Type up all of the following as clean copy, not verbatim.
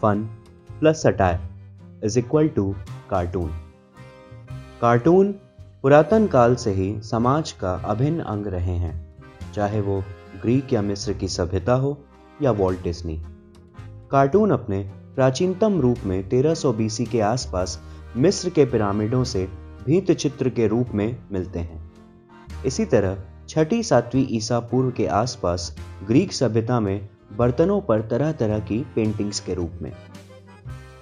Fun plus satire is equal to cartoon. Cartoon पुरातन काल से ही समाज का अभिन्न अंग रहे हैं, चाहे वो ग्रीक या मिस्र की सभ्यता हो या वॉल्ट डिज्नी। कार्टून अपने प्राचीनतम रूप में 1300 बीसी के आसपास मिस्र के पिरामिडों से भित्त चित्र के रूप में मिलते हैं। इसी तरह 6वीं-7वीं ईसा पूर्व के आसपास ग्रीक सभ्यता में बर्तनों पर तरह तरह की पेंटिंग्स के रूप में।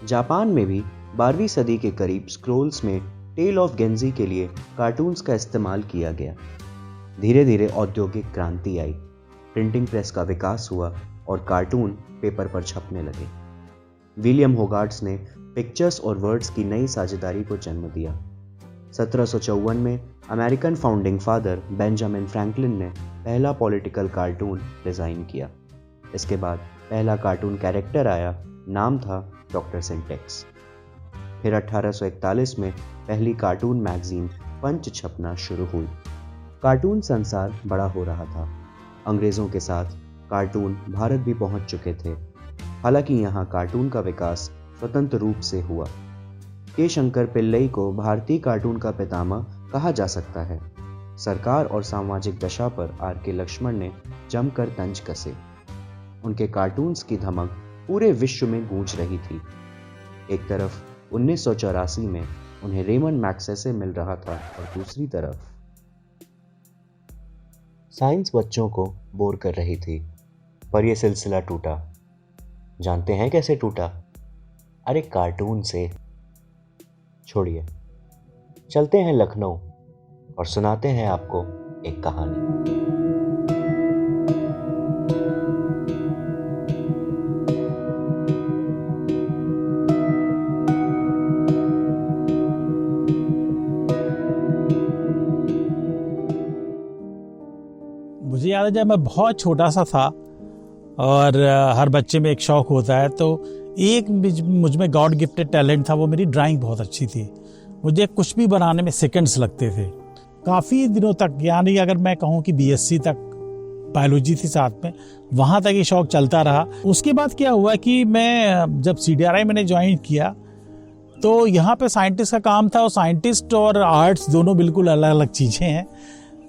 जापान में भी 12वीं सदी के करीब स्क्रोल्स में टेल ऑफ गेंजी के लिए कार्टून्स का इस्तेमाल किया गया। धीरे धीरे औद्योगिक क्रांति आई, प्रिंटिंग प्रेस का विकास हुआ और कार्टून पेपर पर छपने लगे। विलियम होगार्ट्स ने पिक्चर्स और वर्ड्स की नई साझेदारी को जन्म दिया। 1754 में American founding father Benjamin Franklin ने पहला पॉलिटिकल कार्टून डिज़ाइन किया। इसके बाद पहला कार्टून कैरेक्टर आया, नाम था डॉक्टर सिंटेक्स। फिर 1841 में पहली कार्टून मैगजीन पंच छपना शुरू हुई। कार्टून संसार बड़ा हो रहा था। अंग्रेज़ों के साथ कार्टून भारत भी पहुंच चुके थे। हालांकि यहाँ कार्टून का विकास स्वतंत्र रूप से हुआ। के शंकर पिल्लई को भारतीय कार्टून का पितामह कहा जा सकता है। सरकार और सामाजिक दशा पर आर.के. लक्ष्मण ने जमकर तंज कसे। उनके कार्टून्स की धमक पूरे विश्व में गूंज रही थी। एक तरफ 1984 में उन्हें रेमंड मैग्सेसे मिल रहा था और दूसरी तरफ साइंस बच्चों को बोर कर रही थी। पर यह सिलसिला टूटा। जानते हैं कैसे टूटा? अरे कार्टून से। छोड़िए, चलते हैं लखनऊ और सुनाते हैं आपको एक कहानी। मुझे याद है जब मैं बहुत छोटा सा था और हर बच्चे में एक शौक होता है, तो एक मुझ में गॉड गिफ्टेड टैलेंट था, वो मेरी ड्राइंग बहुत अच्छी थी। मुझे कुछ भी बनाने में सेकंड्स लगते थे। काफ़ी दिनों तक, यानी अगर मैं कहूँ कि बीएससी तक बायोलॉजी थी साथ में, वहाँ तक ये शौक चलता रहा। उसके बाद क्या हुआ कि मैं जब CDRI मैंने ज्वाइन किया तो यहाँ पे साइंटिस्ट का काम था, और साइंटिस्ट और आर्ट्स दोनों बिल्कुल अलग अलग चीज़ें हैं,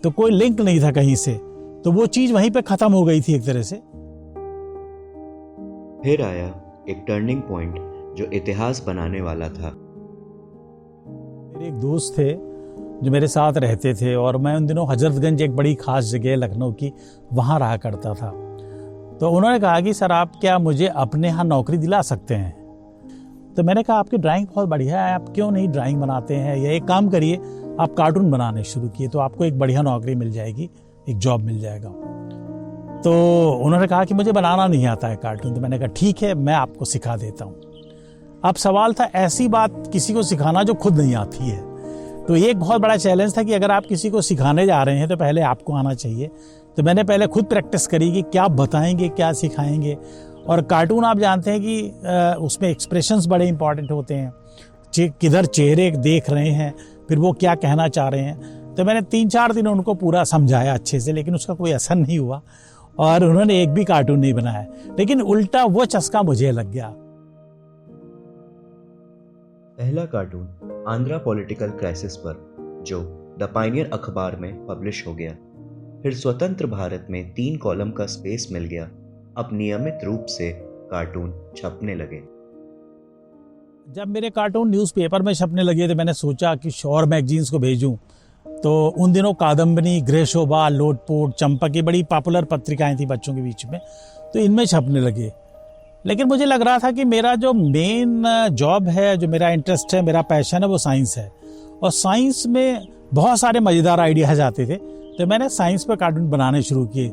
तो कोई लिंक नहीं था कहीं से। तो वो चीज़ वहीं पे ख़त्म हो गई थी एक तरह से। फिर आया एक टर्निंग पॉइंट जो इतिहास बनाने वाला था। मेरे एक दोस्त थे जो मेरे साथ रहते थे, और मैं उन दिनों हजरतगंज, एक बड़ी खास जगह लखनऊ की, वहाँ रहा करता था। तो उन्होंने कहा कि सर आप क्या मुझे अपने यहाँ नौकरी दिला सकते हैं? तो मैंने कहा आपकी ड्राइंग बहुत बढ़िया है, आप क्यों नहीं ड्राइंग बनाते हैं, या एक काम करिए आप कार्टून बनाने शुरू किए तो आपको एक बढ़िया नौकरी मिल जाएगी, एक जॉब मिल जाएगा। तो उन्होंने कहा कि मुझे बनाना नहीं आता है कार्टून। तो मैंने कहा ठीक है, मैं आपको सिखा देता हूँ। अब सवाल था ऐसी बात किसी को सिखाना जो खुद नहीं आती है। तो ये एक बहुत बड़ा चैलेंज था कि अगर आप किसी को सिखाने जा रहे हैं तो पहले आपको आना चाहिए। तो मैंने पहले खुद प्रैक्टिस करी कि क्या बताएंगे, क्या सिखाएंगे। और कार्टून आप जानते हैं कि उसमें एक्सप्रेशंस बड़े इंपॉर्टेंट होते हैं, किधर चेहरे देख रहे हैं, फिर वो क्या कहना चाह रहे हैं। तो मैंने 3-4 दिन उनको पूरा समझाया अच्छे से, लेकिन उसका कोई असर नहीं हुआ और उन्होंने एक भी कार्टून नहीं बनाया। लेकिन उल्टा वो चस्का मुझे लग गया। पहला कार्टून आंध्रा पॉलिटिकल क्राइसिस पर, जो द पायनियर अखबार में पब्लिश हो गया। फिर स्वतंत्र भारत में 3 कॉलम का स्पेस मिल गया। अब नियमित रूप से कार्टून छपने लगे। जब मेरे कार्टून न्यूज़पेपर में छपने लगे तो मैंने सोचा कि शोर मैगजीन्स को भेजूं। तो उन दिनों कादम्बनी, गृह शोभा, लोटपोट, चंपक, ये बड़ी पॉपुलर पत्रिकाएं थी बच्चों के बीच में, तो इनमें छपने लगे। लेकिन मुझे लग रहा था कि मेरा जो मेन जॉब है, जो मेरा इंटरेस्ट है, मेरा पैशन है, वो साइंस है। और साइंस में बहुत सारे मज़ेदार आइडियाज आते थे, तो मैंने साइंस पर कार्टून बनाने शुरू किए।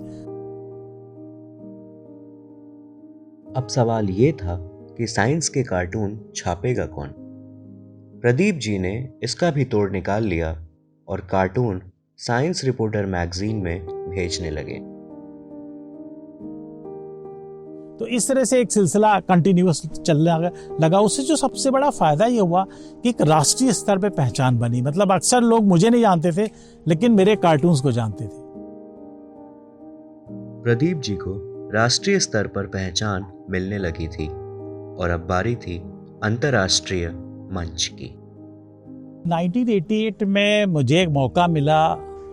अब सवाल ये था कि साइंस के कार्टून छापेगा कौन? प्रदीप जी ने इसका भी तोड़ निकाल लिया और कार्टून साइंस रिपोर्टर मैगजीन में भेजने लगे। तो इस तरह से एक सिलसिला कंटिन्यूअस चलने लगा। उससे जो सबसे बड़ा फायदा ये हुआ कि एक राष्ट्रीय स्तर पे पहचान बनी। मतलब अक्सर लोग मुझे नहीं जानते थे, लेकिन मेरे कार्टून्स को जानते थे। प्रदीप जी को राष्ट्रीय स्तर पर पहचान मिलने लगी थी और अब बारी थी अंतर्राष्ट्रीय मंच की। 1988 में मुझे एक मौका मिला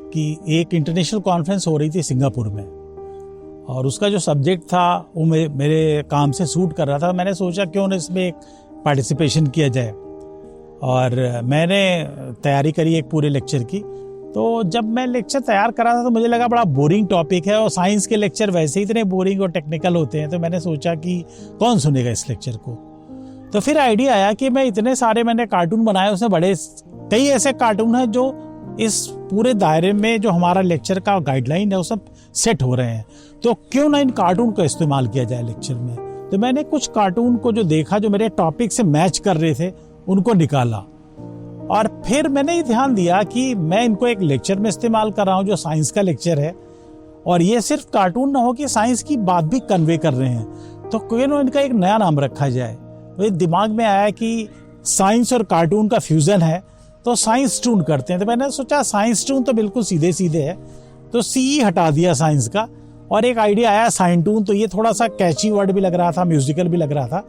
कि एक इंटरनेशनल कॉन्फ्रेंस हो रही थी सिंगापुर में, और उसका जो सब्जेक्ट था वो मेरे काम से सूट कर रहा था। मैंने सोचा क्यों ना इसमें एक पार्टिसिपेशन किया जाए, और मैंने तैयारी करी एक पूरे लेक्चर की। तो जब मैं लेक्चर तैयार कर रहा था तो मुझे लगा बड़ा बोरिंग टॉपिक है, और साइंस के लेक्चर वैसे ही इतने बोरिंग और टेक्निकल होते हैं, तो मैंने सोचा कि कौन सुनेगा इस लेक्चर को। तो फिर आइडिया आया कि मैंने कार्टून बनाए, उसमें बड़े कई ऐसे कार्टून हैं जो इस पूरे दायरे में जो हमारा लेक्चर का गाइडलाइन है वो सब सेट हो रहे हैं, तो क्यों ना इन कार्टून का इस्तेमाल किया जाए लेक्चर में। तो मैंने कुछ कार्टून को जो देखा जो मेरे टॉपिक से मैच कर रहे थे उनको निकाला, और फिर मैंने ये ध्यान दिया कि मैं इनको एक लेक्चर में इस्तेमाल कर रहा हूँ जो साइंस का लेक्चर है, और ये सिर्फ कार्टून ना हो कि साइंस की बात भी कन्वे कर रहे हैं, तो क्यों ना इनका एक नया नाम रखा जाए। तो दिमाग में आया कि साइंस और कार्टून का फ्यूजन है, तो साइंस टून करते हैं। तो मैंने सोचा साइंस टून तो बिल्कुल सीधे सीधे है, तो सी हटा दिया साइंस का, और एक आइडिया आया साइन टून। तो ये थोड़ा सा कैची वर्ड भी लग रहा था, म्यूजिकल भी लग रहा था,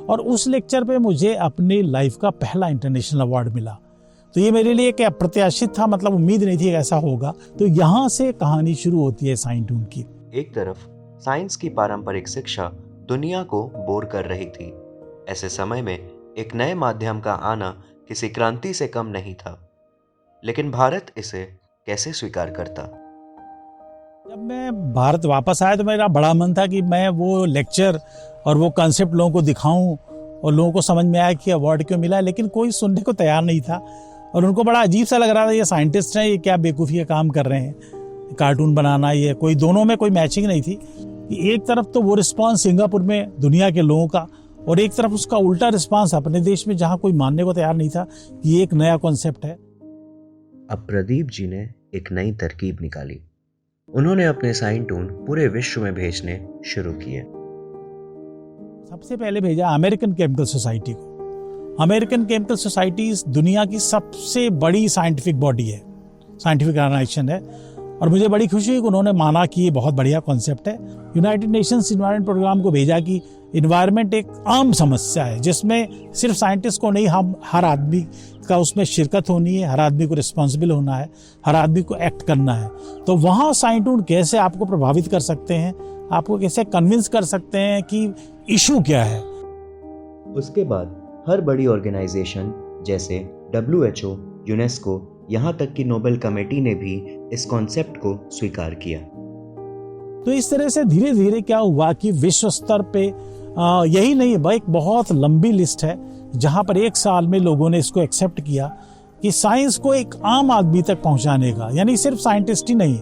और उस लेक्चर पे मुझे अपनी लाइफ का पहला इंटरनेशनल अवार्ड मिला। तो ये मेरे लिए एक अप्रत्याशित था, मतलब उम्मीद नहीं थी कि ऐसा होगा। तो यहाँ से कहानी शुरू होती है साइन टून की। एक तरफ साइंस की पारंपरिक शिक्षा दुनिया को बोर कर रही थी। ऐसे समय में एक नए माध्यम का आना किसी क्रांति से कम नहीं था, लेकिन भारत इसे कैसे स्वीकार करता। जब मैं भारत वापस आया तो मेरा बड़ा मन था कि मैं वो लेक्चर और वो कॉन्सेप्ट लोगों को दिखाऊं, और लोगों को समझ में आया कि अवार्ड क्यों मिला, लेकिन कोई सुनने को तैयार नहीं था, और उनको बड़ा अजीब सा लग रहा था, ये साइंटिस्ट हैं, ये क्या बेवकूफ़ी का काम कर रहे हैं, कार्टून बनाना, ये कोई दोनों में कोई मैचिंग नहीं थी। एक तरफ तो वो रिस्पॉन्स सिंगापुर में दुनिया के लोगों का, और एक तरफ उसका उल्टा रिस्पांस अपने देश में, जहां कोई मानने को तैयार नहीं था कि ये एक नया कॉन्सेप्ट है। अब प्रदीप जी ने एक नई तरकीब निकाली। उन्होंने अपने साइन टून पूरे विश्व में भेजने शुरू किए। सबसे पहले भेजा अमेरिकन केमिकल सोसाइटी को। अमेरिकन केमिकल सोसाइटी दुनिया की सबसे बड़ी साइंटिफिक बॉडी है, साइंटिफिक ऑर्गेनाइजेशन है, और मुझे बड़ी खुशी हुई कि उन्होंने माना कि ये बहुत बढ़िया कॉन्सेप्ट है। यूनाइटेड नेशंस इन्वायरमेंट प्रोग्राम को भेजा कि इन्वायरमेंट एक आम समस्या है जिसमें सिर्फ साइंटिस्ट को नहीं, हम हर आदमी का उसमें शिरकत होनी है, हर आदमी को रिस्पॉन्सिबल होना है, हर आदमी को एक्ट करना है। तो वहाँ साइन टून कैसे आपको प्रभावित कर सकते हैं, आपको कैसे कन्विंस कर सकते हैं कि इशू क्या है। उसके बाद हर बड़ी ऑर्गेनाइजेशन जैसे WHO, यूनेस्को, यहाँ तक कि नोबेल कमेटी ने भी इस कॉन्सेप्ट को स्वीकार किया। तो इस तरह से धीरे धीरे क्या हुआ कि विश्व स्तर पे यही नहीं, एक बहुत लंबी लिस्ट है जहां पर एक साल में लोगों ने इसको एक्सेप्ट किया कि साइंस को एक आम आदमी तक पहुंचाने का, यानी सिर्फ साइंटिस्ट ही नहीं,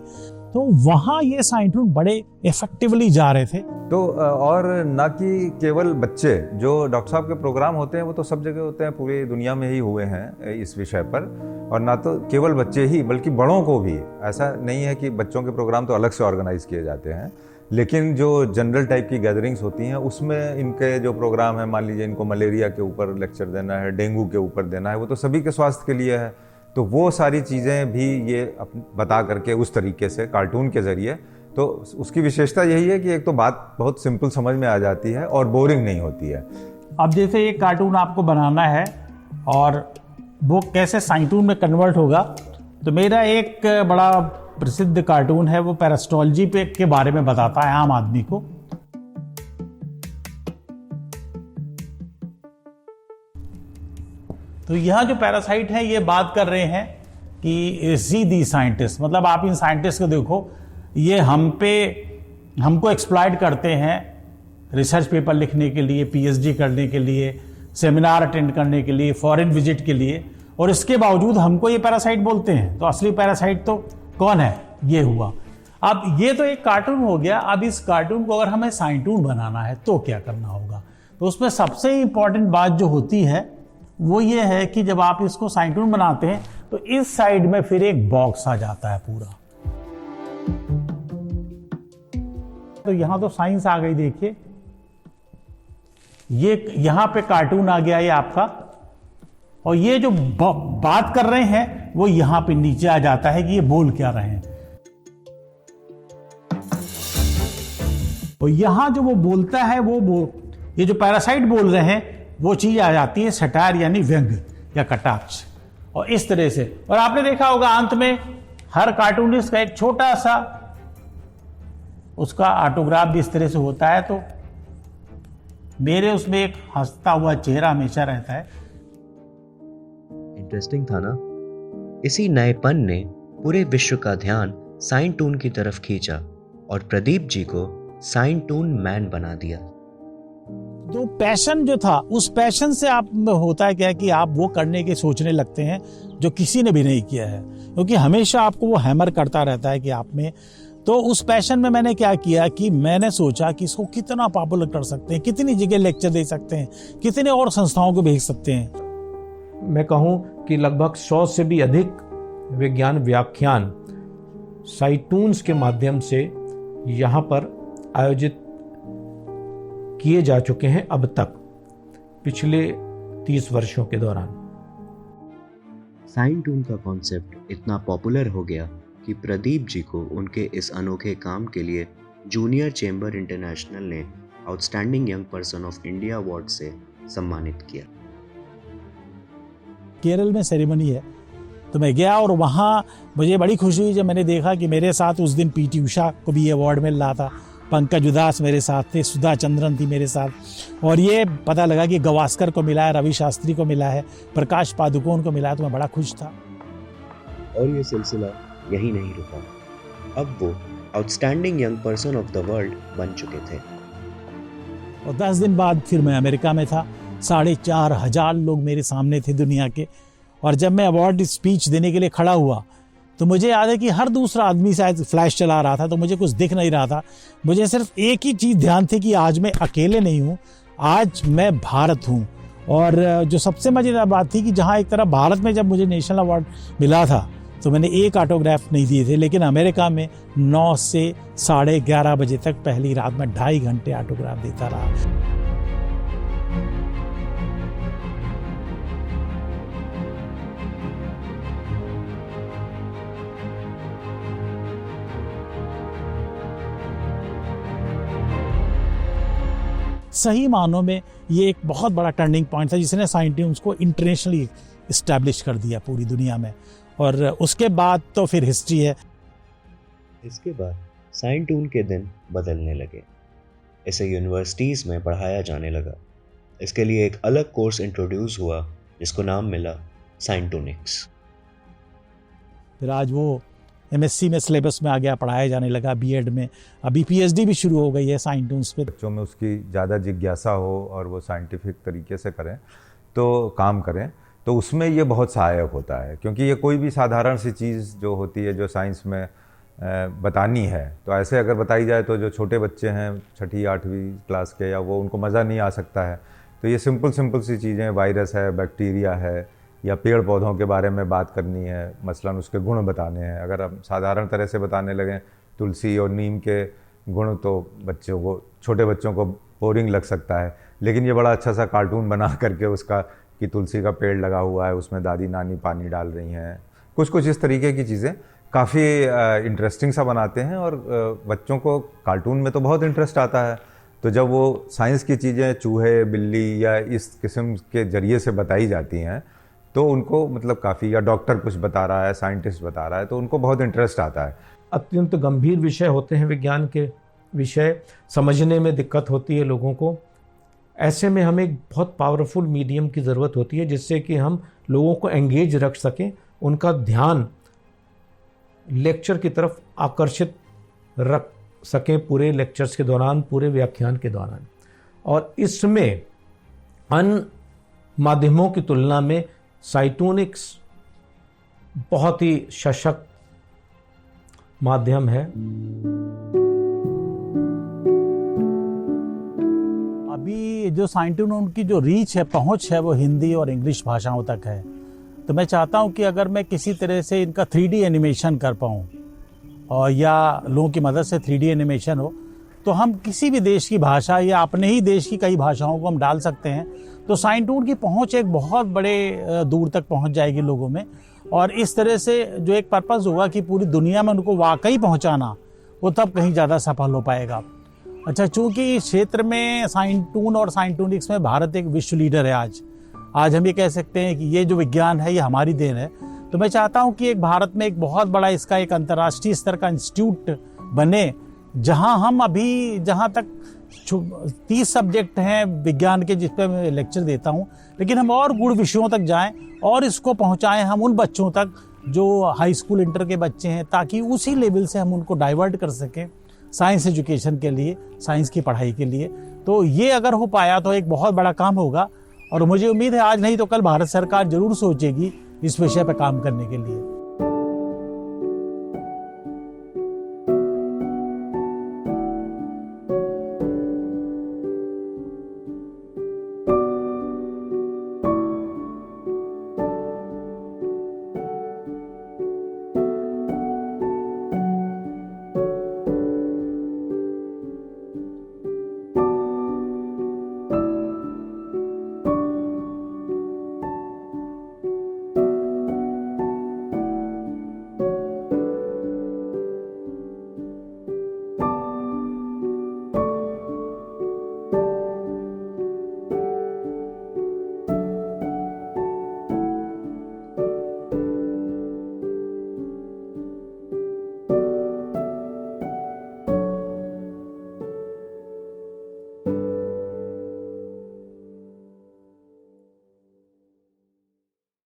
तो वहां ये साइन टून बड़े इफेक्टिवली जा रहे थे। तो और ना कि केवल बच्चे, जो डॉक्टर साहब के प्रोग्राम होते हैं वो तो सब जगह होते हैं, पूरी दुनिया में ही हुए हैं इस विषय पर, और ना तो केवल बच्चे ही बल्कि बड़ों को भी। ऐसा नहीं है कि बच्चों के प्रोग्राम तो अलग से ऑर्गेनाइज किए जाते हैं, लेकिन जो जनरल टाइप की गैदरिंग्स होती हैं उसमें इनके जो प्रोग्राम है, मान लीजिए इनको मलेरिया के ऊपर लेक्चर देना है, डेंगू के ऊपर देना है, वो तो सभी के स्वास्थ्य के लिए है। तो वो सारी चीज़ें भी ये बता करके उस तरीके से कार्टून के ज़रिए, तो उसकी विशेषता यही है कि एक तो बात बहुत सिंपल समझ में आ जाती है और बोरिंग नहीं होती है। अब जैसे एक कार्टून आपको बनाना है और वो कैसे साइन टून में कन्वर्ट होगा, तो मेरा एक बड़ा प्रसिद्ध कार्टून है, वो पैरास्टोलॉजी पे के बारे में बताता है आम आदमी को। तो यहाँ जो पैरासाइट है ये बात कर रहे हैं कि सी दी साइंटिस्ट, मतलब आप इन साइंटिस्ट को देखो, ये हमको एक्सप्लॉइट करते हैं रिसर्च पेपर लिखने के लिए, PhD करने के लिए, सेमिनार अटेंड करने के लिए, फॉरेन विजिट के लिए, और इसके बावजूद हमको ये पैरासाइट बोलते हैं। तो असली पैरासाइट तो कौन है, ये हुआ। अब ये तो एक कार्टून हो गया। अब इस कार्टून को अगर हमें साइन टून बनाना है तो क्या करना होगा, तो उसमें सबसे इंपॉर्टेंट बात जो होती है वो ये है कि जब आप इसको साइन टून बनाते हैं तो इस साइड में फिर एक बॉक्स आ जाता है पूरा। तो यहां तो साइंस आ गई, देखिए ये यहां पे कार्टून आ गया ये आपका, और ये जो बात कर रहे हैं वो यहां पे नीचे आ जाता है कि ये बोल क्या रहे हैं। और यहां जो वो बोलता है ये जो पैरासाइट बोल रहे हैं वो चीज आ जाती है सटायर यानी व्यंग्य या कटाक्ष, और इस तरह से। और आपने देखा होगा अंत में हर कार्टूनिस्ट का एक छोटा सा उसका ऑटोग्राफ भी इस तरह से होता है, तो मेरे उसमें एक हंसता हुआ चेहरा हमेशा रहता है। इंटरेस्टिंग था ना। इसी नएपन ने पूरे विश्व का ध्यान साइन टून की तरफ खींचा और प्रदीप जी को साइन टून मैन बना दिया। तो पैशन जो था, उस पैशन से आप होता है क्या कि आप वो करने के सोचने लगते हैं जो किसी ने भी नहीं किया है, क्योंकि हमेशा आपको वो हैमर करता रहता है कि आप में। तो उस पैशन में मैंने क्या किया कि मैंने सोचा कि इसको कितना पॉपुलर कर सकते हैं, कितनी जगह लेक्चर दे सकते हैं, कितने और संस्थाओं को भेज सकते हैं। मैं कहूँ कि लगभग 100 से भी अधिक विज्ञान व्याख्यान साइटून्स के माध्यम से यहाँ पर आयोजित किए जा चुके हैं अब तक, पिछले 30 वर्षों के दौरान। साइन टून का कॉन्सेप्ट इतना पॉपुलर हो गया कि प्रदीप जी को उनके इस अनोखे काम के लिए जूनियर चेंबर इंटरनेशनल ने outstanding young person of India award से सम्मानित किया। केरल में सेरेमनी है, तो मैं गया और वहाँ मुझे बड़ी खुशी हुई जब मैंने देखा कि मेरे साथ उस दिन पीटी उषा को भी अवार्ड मिल रहा था, पंकज उदास मेरे साथ थे, सुधा चंद्रन थी मेरे साथ, और ये पता लगा कि गवास्कर को मिला है, रवि शास्त्री को मिला है, प्रकाश पादुकोण को मिला है, तो मैं बड़ा खुश था। और ये सिलसिला यही नहीं रुका, अब वो outstanding young person of the world बन चुके थे। और 10 दिन बाद फिर मैं अमेरिका में था, 4,500 लोग मेरे सामने थे दुनिया के, और जब मैं अवार्ड स्पीच देने के लिए खड़ा हुआ तो मुझे याद है कि हर दूसरा आदमी शायद फ्लैश चला रहा था, तो मुझे कुछ दिख नहीं रहा था। मुझे सिर्फ एक ही चीज़ ध्यान थी कि आज मैं अकेले नहीं हूँ, आज मैं भारत हूँ। और जो सबसे मज़ेदार बात थी कि जहाँ एक तरफ भारत में जब मुझे नेशनल अवार्ड मिला था तो मैंने एक ऑटोग्राफ नहीं दिए थे, लेकिन अमेरिका में 9 से 11:30 बजे तक पहली रात में 2.5 घंटे ऑटोग्राफ देता रहा। सही मानों में ये एक बहुत बड़ा टर्निंग पॉइंट था जिसने साइन ट्यून्स को इंटरनेशनली इस्टेब्लिश कर दिया पूरी दुनिया में, और उसके बाद तो फिर हिस्ट्री है। इसके बाद साइन टून के दिन बदलने लगे, इसे यूनिवर्सिटीज़ में पढ़ाया जाने लगा। इसके लिए एक अलग कोर्स इंट्रोड्यूस हुआ जिसको नाम मिला साइंटोनिक्स। फिर आज वो MSc में सिलेबस में आ गया, पढ़ाया जाने लगा, B.Ed में, अभी PhD भी शुरू हो गई है साइन टून्स पे। बच्चों में उसकी ज़्यादा जिज्ञासा हो और वो साइंटिफिक तरीके से करें तो काम करें, तो उसमें ये बहुत सहायक होता है, क्योंकि ये कोई भी साधारण सी चीज़ जो होती है जो साइंस में बतानी है, तो ऐसे अगर बताई जाए तो जो छोटे बच्चे हैं 6ठी 8वीं क्लास के, या वो उनको मज़ा नहीं आ सकता है। तो ये सिंपल सी चीज़ें, वायरस है, बैक्टीरिया है, या पेड़ पौधों के बारे में बात करनी है, मसलन उसके गुण बताने हैं, अगर हम साधारण तरह से बताने लगें तुलसी और नीम के गुण, तो बच्चों को, छोटे बच्चों को बोरिंग लग सकता है। लेकिन ये बड़ा अच्छा सा कार्टून बना करके उसका कि तुलसी का पेड़ लगा हुआ है, उसमें दादी नानी पानी डाल रही हैं, कुछ इस तरीके की चीज़ें काफ़ी इंटरेस्टिंग सा बनाते हैं। और बच्चों को कार्टून में तो बहुत इंटरेस्ट आता है, तो जब वो साइंस की चीज़ें चूहे, बिल्ली या इस किस्म के ज़रिए से बताई जाती हैं तो उनको मतलब काफ़ी, या डॉक्टर कुछ बता रहा है, साइंटिस्ट बता रहा है, तो उनको बहुत इंटरेस्ट आता है। अत्यंत गंभीर विषय होते हैं विज्ञान के विषय, समझने में दिक्कत होती है लोगों को। ऐसे में हमें एक बहुत पावरफुल मीडियम की ज़रूरत होती है जिससे कि हम लोगों को एंगेज रख सकें, उनका ध्यान लेक्चर की तरफ आकर्षित रख सकें पूरे लेक्चर्स के दौरान, पूरे व्याख्यान के दौरान। और इसमें अन्य माध्यमों की तुलना में साइटोनिक्स बहुत ही सशक्त माध्यम है। अभी जो साइंटून की जो रीच है, पहुंच है, वो हिंदी और इंग्लिश भाषाओं तक है। तो मैं चाहता हूं कि अगर मैं किसी तरह से इनका 3D एनिमेशन कर पाऊं, और या लोगों की मदद से 3D एनिमेशन हो, तो हम किसी भी देश की भाषा या अपने ही देश की कई भाषाओं को हम डाल सकते हैं। तो साइंटून की पहुंच एक बहुत बड़े दूर तक पहुंच जाएगी लोगों में, और इस तरह से जो एक पर्पस होगा कि पूरी दुनिया में उनको वाकई पहुंचाना, वो तब कहीं ज़्यादा सफल हो पाएगा। अच्छा, चूंकि इस क्षेत्र में साइंटून और साइंटूनिक्स में भारत एक विश्व लीडर है आज हम ये कह सकते हैं कि ये जो विज्ञान है ये हमारी देन है। तो मैं चाहता हूँ कि एक भारत में एक बहुत बड़ा इसका एक अंतर्राष्ट्रीय स्तर का इंस्टीट्यूट बने, जहाँ तक 30 सब्जेक्ट हैं विज्ञान के जिस पे मैं लेक्चर देता हूँ, लेकिन हम और गुण विषयों तक जाएं और इसको पहुँचाएं हम उन बच्चों तक जो हाई स्कूल इंटर के बच्चे हैं, ताकि उसी लेवल से हम उनको डाइवर्ट कर सकें साइंस एजुकेशन के लिए, साइंस की पढ़ाई के लिए। तो ये अगर हो पाया तो एक बहुत बड़ा काम होगा, और मुझे उम्मीद है आज नहीं तो कल भारत सरकार जरूर सोचेगी इस विषय पर काम करने के लिए।